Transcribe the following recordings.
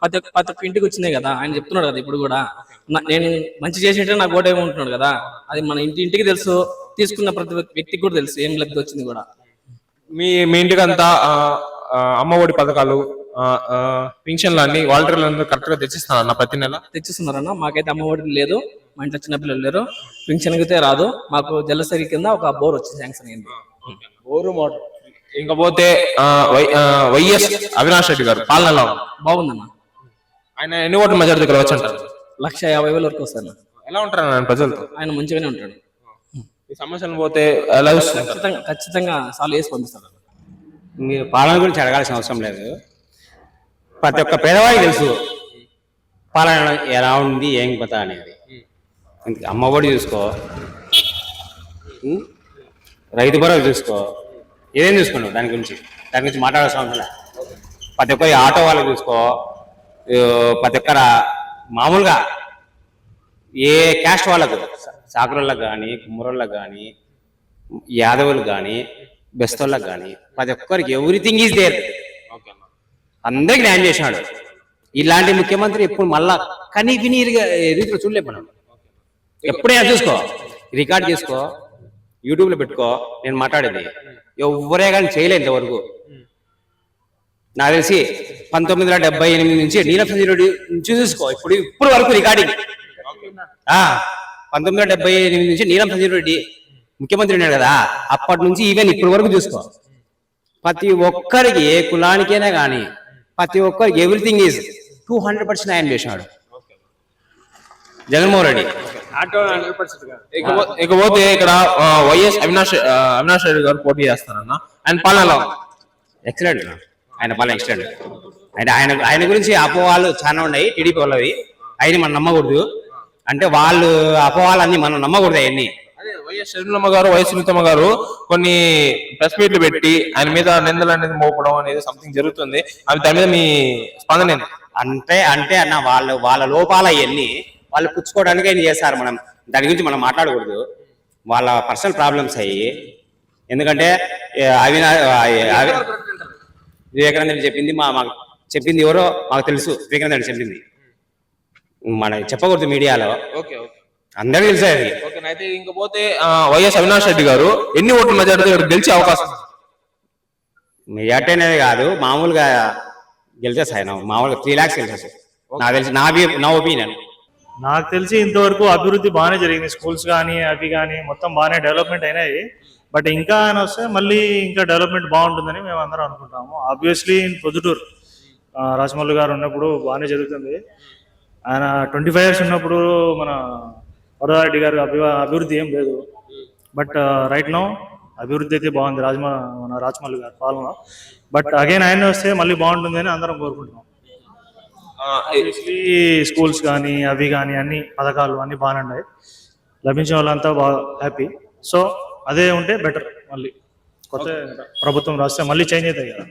ప్రతి ఒక్క ఇంటికి వచ్చినాయి కదా. ఆయన చెప్తున్నాడు కదా ఇప్పుడు కూడా, నేను మంచి చేసింటే నాకు ఓటు ఏమంటున్నాడు కదా. అది మన ఇంటికి తెలుసు, తీసుకున్న ప్రతి వ్యక్తికి కూడా తెలుసు ఏం లబ్ధి వచ్చింది కూడా. మీ మీ ఇంటికి అంతా అమ్మ ఒడి పథకాలు, పింఛన్లు అన్ని వాలంటీర్లు కరెక్ట్ గా తెచ్చిస్తారన్న ప్రతి నెల? తెచ్చిస్తున్నారన్న. మాకైతే అమ్మ ఒడి లేదు, మా ఇంట్లో చిన్నపిల్లలు లేరు, పింఛన్ అయితే రాదు. మాకు జలసరి కింద ఒక బోర్ వచ్చింది, శాంక్షన్ అయింది. Bore motor. ఇంకపోతే వైఎస్ అవినాష్ రెడ్డి గారు పాలన ఎలా ఉంది? బాగుందన్న. ఆయన ఎన్ని ఓట్ల మెజారిటీ దగ్గర వచ్చంటారు? 150,000 వరకు వస్తాను. ఎలా ఉంటారు ఆయన ప్రజలతో? ఆయన మంచిగానే ఉంటాడు. ఈ సమస్యలు పోతే ఎలా ఖచ్చితంగా సాల్వ్ చేసి పంపిస్తారు. మీరు పాలన గురించి అడగాల్సిన అవసరం లేదు. ప్రతి ఒక్క పేదవాడికి తెలుసు పాలన ఎలా ఉంది, ఏం కథ అనేది. అమ్మ ఒడి చూసుకో, రైతు భరోసా చూసుకో, ఏదేం చూసుకున్నావు దాని గురించి మాట్లాడాల్సిన అవసరం లేదు. ప్రతి ఒక్క ఆటో వాళ్ళకి చూసుకో, ప్రతి ఒక్కర మామూలుగా ఏ క్యాస్ట్ వాళ్ళకు, సాకురోళ్ళకు కానీ, కుమ్మరోళ్ళకు కానీ, యాదవులకు కానీ, బెస్తోళ్ళకు కానీ, ప్రతి ఒక్కరికి ఎవ్రీథింగ్ ఈజ్ దేర్. అందరికి న్యాయం చేసినాడు. ఇలాంటి ముఖ్యమంత్రి ఎప్పుడు మళ్ళా కనీ విని రీతిలో చూడలేము మనం. ఎప్పుడైనా చూసుకో, రికార్డ్ చేసుకో, యూట్యూబ్లో పెట్టుకో. నేను మాట్లాడేది ఎవరే కానీ చేయలేదు ఇంతవరకు. నాకు తెలిసి 1978 నుంచి నీలం సంజయ్ రెడ్డి నుంచి చూసుకో, ఇప్పుడు వరకు రికార్డింగ్. 1978 నుంచి నీలం సంజయ్ రెడ్డి ముఖ్యమంత్రి ఉన్నాడు కదా, అప్పటి నుంచి ఈవెన్ ఇప్పటి వరకు చూసుకో. ప్రతి ఒక్కరికి, ఏ కులానికైనా కానీ ప్రతి ఒక్కరికి ఎవ్రీథింగ్ ఈజ్ 200% న్యాయం చేసినాడు జగన్మోహన్ రెడ్డి. ఇకపోతే ఇక్కడ వైఎస్ అవినాష్ రెడ్డి గారు పోటీ చేస్తారన్న. ఆయన పాలన ఎక్సలెంట్. ఆయన పాలన ఎక్సలెంట్. ఆయన గురించి అపోహాలు చాలా ఉన్నాయి టీడీపీ వాళ్ళవి. ఆయన మనం నమ్మకూడదు. అంటే వాళ్ళు అపోహాలన్నీ మనం నమ్మకూడదు. అవన్నీ వైఎస్ షర్మిలమ్మ గారు, వైఎస్ సునీతమ్మ గారు కొన్ని ప్రెస్ మీట్లు పెట్టి ఆయన మీద నిందలు అనేది మోపడం అనేది సంథింగ్ జరుగుతుంది. అవి దాని మీద మీ స్పందన ఏంటి? అంటే అన్న వాళ్ళ లోపాలు అవన్నీ వాళ్ళు పుచ్చుకోవడానికి ఆయన చేస్తారు. మనం దాని గురించి మనం మాట్లాడకూడదు. వాళ్ళ పర్సనల్ ప్రాబ్లమ్స్ అయ్యి. ఎందుకంటే వివేకానంద రెడ్డి చెప్పింది మాకు చెప్పింది ఎవరో మాకు తెలుసు. వివేకానంద రెడ్డి చెప్పింది మనం చెప్పకూడదు మీడియాలో. అందరికీ తెలుసు అది. అయితే ఇంకపోతే వైఎస్ అవినాష్ రెడ్డి గారు ఎన్ని ఓట్ల మెజారిటీ గెలిచే అవకాశం? మెజార్టీ అనేది కాదు, మామూలుగా గెలిచేస్తాయి. మామూలుగా 3 lakhs గెలిచేస్తాయి నాకు తెలిసి. నా ఒపీనియన్. నాకు తెలిసి ఇంతవరకు అభివృద్ధి బాగానే జరిగింది. స్కూల్స్ కానీ అవి కానీ మొత్తం బాగానే డెవలప్మెంట్ అయినాయి. బట్ ఇంకా ఆయన వస్తే మళ్ళీ ఇంకా డెవలప్మెంట్ బాగుంటుందని మేము అందరం అనుకుంటాము. ఆబ్వియస్లీ పొద్దుటూరు రాజమౌళి గారు ఉన్నప్పుడు బాగానే జరుగుతుంది. ఆయన 25 years ఉన్నప్పుడు మన వరదారెడ్డి గారు అభివృద్ధి ఏం లేదు. బట్ రైట్ నో అభివృద్ధి అయితే బాగుంది మన రాజమౌళి గారు పాలన. బట్ అగైన్ ఆయన వస్తే మళ్ళీ బాగుంటుంది అని అందరం కోరుకుంటున్నాం. స్కూల్స్ కానీ అవి కానీ అన్ని పథకాలు అన్ని బాగానే ఉన్నాయి. లభించిన వాళ్ళంతా బాగా హ్యాపీ. సో అదే ఉంటే బెటర్. మళ్ళీ కొత్త ప్రభుత్వం రాస్తే మళ్ళీ చేంజ్ అవుతాయి కదా,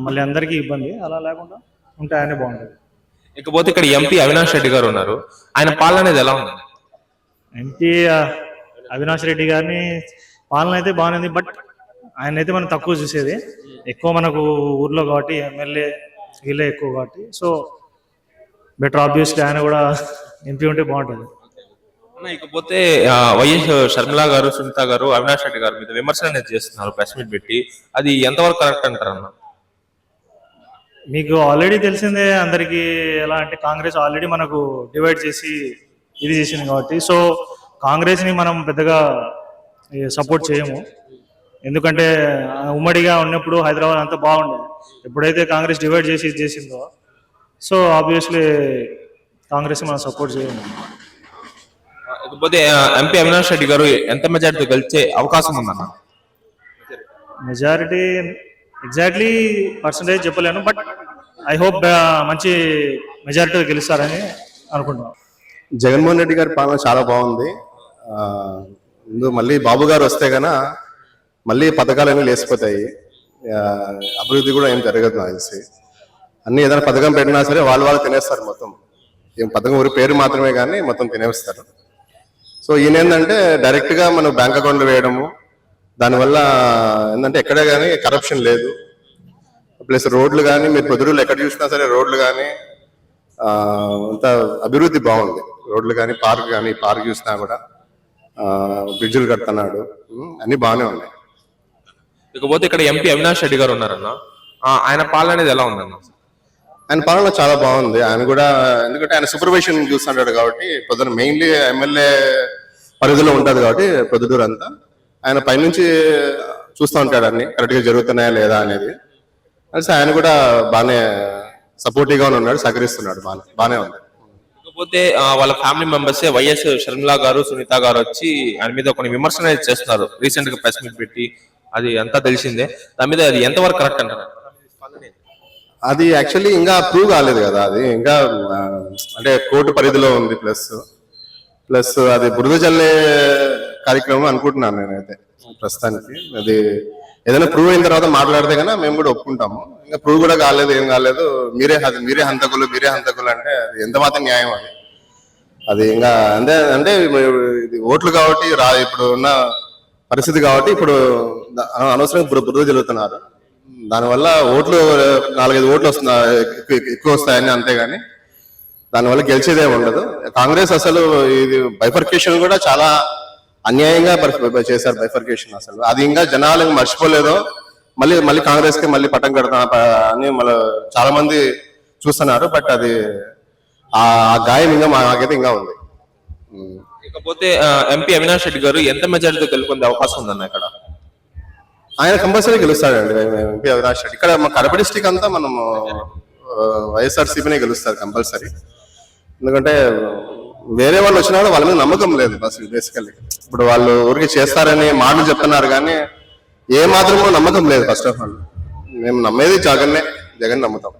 మళ్ళీ అందరికీ ఇబ్బంది. అలా లేకుండా ఉంటే ఆయనే బాగుంటుంది. ఇకపోతే ఇక్కడ ఎంపీ అవినాష్ రెడ్డి గారు ఉన్నారు. ఆయన పాలన అనేది ఎలా ఉంది? ఎంపీ అవినాష్ రెడ్డి గారిని పాలన అయితే బాగానే ఉంది. బట్ ఆయన అయితే మనం తక్కువ చూసేది. ఎక్కువ మనకు ఊర్లో కాబట్టి ఎమ్మెల్యే వీళ్ళే ఎక్కువ కాబట్టి. So better. ఆబ్వియస్లీ ఆయన కూడా ఎంపీ ఉంటే బాగుంటుంది. ఇకపోతే వైఎస్ షర్మిల గారు, సునీత గారు అవినాష్ రెడ్డి గారు మీద విమర్శలు అనేది చేస్తున్నారు ప్రెస్ మీట్ పెట్టి. అది ఎంతవరకు కరెక్ట్ అంటారన్న? మీకు ఆల్రెడీ తెలిసిందే అందరికీ. ఎలా అంటే కాంగ్రెస్ ఆల్రెడీ మనకు డివైడ్ చేసి ఇది చేసింది కాబట్టి. సో కాంగ్రెస్ని మనం పెద్దగా సపోర్ట్ చేయము. ఎందుకంటే ఉమ్మడిగా ఉన్నప్పుడు హైదరాబాద్ అంతా బాగుండేది. ఎప్పుడైతే కాంగ్రెస్ డివైడ్ చేసి ఇది చేసిందో, సో ఆబ్వియస్లీ కాంగ్రెస్ మనం సపోర్ట్ చేయము. ఇకపోతే ఎంపీ అవినాష్ రెడ్డి గారు ఎంత మెజారిటీ గెలిచే అవకాశం ఉందన్న? మెజారిటీ ఎగ్జాక్ట్లీ పర్సంటేజ్ చెప్పలేను. బట్ ఐ హోప్ మంచి మెజారిటీ గెలుస్తారని అనుకుంటున్నాను. జగన్మోహన్ రెడ్డి గారి పాలన చాలా బాగుంది. మళ్ళీ బాబు గారు వస్తే గన మళ్ళీ పథకాలన్నీ లేసిపోతాయి. అభివృద్ధి కూడా ఏం జరగదు నాకు తెలిసి. అన్ని ఏదైనా పథకం పెట్టినా సరే వాళ్ళు తినేస్తారు మొత్తం. ఏం పథకం ఊరి పేరు మాత్రమే కానీ మొత్తం తినేస్తారు. సో ఈయన ఏంటంటే డైరెక్ట్గా మనం బ్యాంక్ అకౌంట్లో వేయడము, దానివల్ల ఏంటంటే ఎక్కడే కానీ కరప్షన్ లేదు. ప్లస్ రోడ్లు కానీ మీరు పొద్దురులు ఎక్కడ చూసినా సరే రోడ్లు కానీ అంత అభివృద్ధి బాగుంది. రోడ్లు కానీ పార్క్ చూసినా కూడా బ్రిడ్జిలు కడుతున్నాడు. అన్ని బాగానే ఉన్నాయి. ఇకపోతే ఇక్కడ ఎంపీ అవినాష్ రెడ్డి గారు ఉన్నారన్న. ఆయన పాలన అనేది ఎలా ఉందన్న? ఆయన పాలన చాలా బాగుంది. ఆయన కూడా ఎందుకంటే ఆయన సూపర్వైజన్ చూస్తుంటాడు కాబట్టి పొద్దున మెయిన్లీ ఎమ్మెల్యే పరిధిలో ఉంటుంది కాబట్టి ప్రొద్దుటూరు అంతా ఆయన పైనుంచి చూస్తూ ఉంటాడు అన్ని కరెక్ట్ గా జరుగుతున్నాయా లేదా అనేది. కలిసి ఆయన కూడా బాగానే సపోర్టివ్ గా ఉన్నాడు, సహకరిస్తున్నాడు. బాగానే ఉంది. ఇకపోతే వాళ్ళ ఫ్యామిలీ మెంబర్స్ వైఎస్ షర్మిల గారు, సునీత గారు వచ్చి ఆయన మీద కొన్ని విమర్శలు అనేది చేస్తున్నారు రీసెంట్ గా ప్రెస్ మీట్ పెట్టి. అది అంతా తెలిసిందే. దాని మీద అది ఎంతవరకు కరెక్ట్ అంటారు? అది యాక్చువల్లీ ఇంకా ప్రూవ్ కాలేదు కదా. అది ఇంకా అంటే కోర్టు పరిధిలో ఉంది. ప్లస్ అది బురద జల్లే కార్యక్రమం అనుకుంటున్నాను నేనైతే ప్రస్తుతానికి. అది ఏదైనా ప్రూవ్ అయిన తర్వాత మాట్లాడితే కన్నా మేము కూడా ఒప్పుకుంటాము. ఇంకా ప్రూవ్ కూడా కాలేదు, ఏం కాలేదు. మీరే హంతకులు అంటే అది ఎంత మాత్రం న్యాయం అది. అది ఇంకా అంటే ఇది ఓట్లు కాబట్టి ఇప్పుడు ఉన్న పరిస్థితి కాబట్టి ఇప్పుడు అనవసరంగా బురద జల్లుతున్నారు. దానివల్ల ఓట్లు 4-5 ఓట్లు ఎక్కువ వస్తాయని, అంతేగాని దానివల్ల గెలిచేదే ఉండదు. కాంగ్రెస్ అసలు ఇది బైఫర్కేషన్ కూడా చాలా అన్యాయంగా చేశారు. బైఫర్కేషన్ అసలు అది ఇంకా జనాలు మర్చిపోలేదో మళ్ళీ కాంగ్రెస్ కి మళ్ళీ పట్టం కడతా అని మళ్ళీ చాలా మంది చూస్తున్నారు. బట్ అది ఆ గాయం ఇంకా మాకైతే ఇంకా ఉంది. ఇకపోతే ఎంపీ అవినాష్ రెడ్డి గారు ఎంత మెజారిటీతో గెలుపొందే అవకాశం ఉందన్న ఇక్కడ? ఆయన కంపల్సరీ గెలుస్తాడండి. ఎంపీ అవినాష్ రెడ్డి ఇక్కడ మా కడప డిస్టిక్ అంతా మనం వైఎస్ఆర్సీపీనే గెలుస్తారు కంపల్సరీ. ఎందుకంటే వేరే వాళ్ళు వచ్చినా కూడా వాళ్ళ మీద నమ్మకం లేదు బేసికల్లీ. ఇప్పుడు వాళ్ళు ఊరికి చేస్తారని మాటలు చెప్తున్నారు కానీ ఏ మాత్రమో నమ్మకం లేదు. ఫస్ట్ ఆఫ్ ఆల్ మేము నమ్మేది జగన్ నమ్ముతాం.